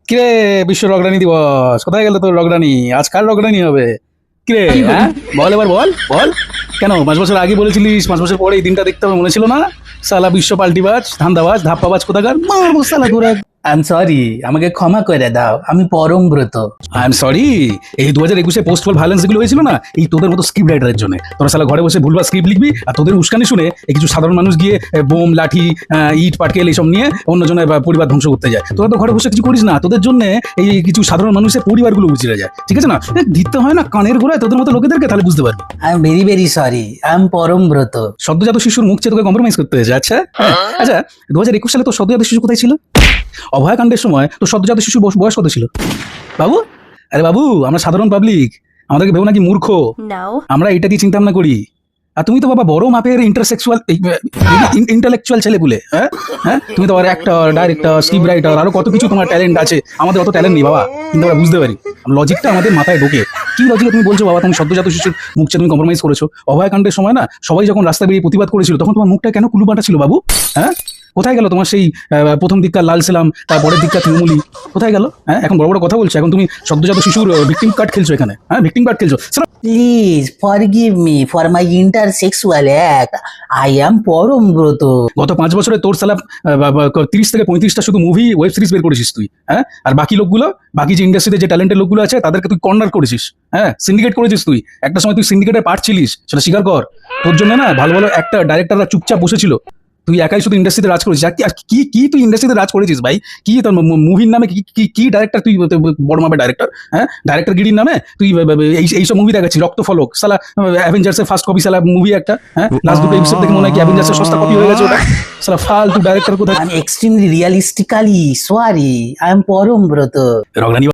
কিরে বিশ্ব রগরানি দিবস, কোথায় গেল তোর রগরানি? আজ কার রগরানি হবে? কিরে হ্যাঁ বল, এবার বল বল। কেন 5 বছর আগে বলেছিলিস 5 বছর পরে এই দিনটা দেখতে হবে, মনে ছিল না? সালা বিশ্ব পাল্টিবাজ, ধান্দাবাজ, ধাপ্পাবাজ কোথাকার, মারবো সালা তোরা। আই এম সরি, আমাকে ক্ষমা করে দাও, আমি পরম ব্রত। আই এম সরি, এই 2021 পোস্টফল ভায়োলেন্স গুলো হয়েছিল না, এই তোদের মতো স্ক্রিপ্ট রাইটারের জন্য। তোরা সালা ঘরে বসে ভুলভাল স্ক্রিপ্ট লিখবি, আর তোদের উস্কানি শুনে এই কিছু সাধারণ মানুষ গিয়ে বোম লাঠি ইট পাটকেল এইসব নিয়ে অন্যজনের পরিবার ধ্বংস করতে যায়। তোরা তো ঘরে বসে কিছু করিস না, তোদের জন্য এই কিছু সাধারণ মানুষের পরিবারগুলো উজড়ে যায়, ঠিক আছে না? দিতে হয় না কানের গোড়ায় তোদের মতো লোকেদেরকে, তাহলে বুঝতে পারবি। I am very very sorry, I am Param ব্রত। সদ্যজাত শিশুর মুখ চেয়ে তোকে কম্প্রোমাইজ করতে হয়েছে। আচ্ছা আচ্ছা, 2021 সালে তোর সদ্যজাত শিশু কোথায় ছিল? অভয়াকাণ্ডের সময় তোর সদ্যজাত শিশু বয়স কত ছিল বাবু? আরে বাবু, আমরা সাধারণ পাবলিক, আমাদেরকে ভেবো নাকি মূর্খ? No. আমরা এটা দিয়ে চিন্তা ভাবনা করি। আর তুমি তো বাবা বড় মাপের ইন্টালেকচুয়াল ছেলেপুলে। হ্যাঁ হ্যাঁ, তুমি তো অ্যাক্টর, ডাইরেক্টর, স্ক্রিপ্ট রাইটার, আরো কত কিছু তোমার ট্যালেন্ট আছে। আমাদের অত ট্যালেন্ট নেই বাবা, কিন্তু আমরা বুঝতে পারি, লজিকটা আমাদের মাথায় ঢোকে। কি লজিকে তুমি বলছো বাবা তুমি সদ্যজাত শিশুর মুখে তুমি কম্প্রোমাইজ করেছো? অভয়াকাণ্ডের সময় না সবাই যখন রাস্তায় বেরিয়ে প্রতিবাদ করেছিল, তখন তোমার মুখটা কেন কুলুপাটা ছিল বাবু? হ্যাঁ, কোথায় গেল তোমার সেই প্রথম দিককার লাল সেলাম, তারপরের দিককার তৃণমূলী কোথায় গেল? হ্যাঁ, এখন বড় বড় কথা বলছো, এখন তুমি সদ্যজাত শিশুর ভিকটিম কার্ড খেলছো এখানে। হ্যাঁ, ভিকটিম কার্ড খেলছো। Please forgive me for my intersexual act. I am Param Brata. গত 5 বছরে তোর সালা 30 থেকে 35টা শুধু মুভি ওয়েব সিরিজ বের করেছিস তুই। হ্যাঁ, আর বাকি লোকগুলো, বাকি যে ইন্ডাস্ট্রিতে যে ট্যালেন্টেড লোকগুলো আছে তাদেরকে তুই কর্নার করেছিস। হ্যাঁ, সিন্ডিকেট করেছিস তুই। একটা সময় তুই সিন্ডিকেটের পার্ট ছিলিস, সেটা স্বীকার কর। তোর জন্য না ভালো ভালো একটা ডাইরেক্টররা চুপচাপ বসেছিল, তুই একাই শুধু ইন্ডাস্ট্রিতে রাজ করেছিস। আর কি কি তুই ইন্ডাস্ট্রিতে রাজ করেছিস ভাই? কি তোর মুভির নামে কি ডাইরেক্টর তুই? বড় মাপের ডাইরেক্টর। হ্যাঁ, ডাইরেক্টর গিরির নামে তুই এইসব মুভি দেখাচ্ছিস। রক্তফলক সালা অ্যাভেঞ্জার্সের ফার্স্ট কপি সালা মুভি একটা। হ্যাঁ, লাস্ট দুটো এপিসোড দেখে মনে হয় কি অ্যাভেঞ্জার্সের সস্তা কপি হয়ে গেছে ওটা। সালা ফালতু ডাইরেক্টর কোথায়। I am extremely realistically sorry, I am Param Brata. রগরানি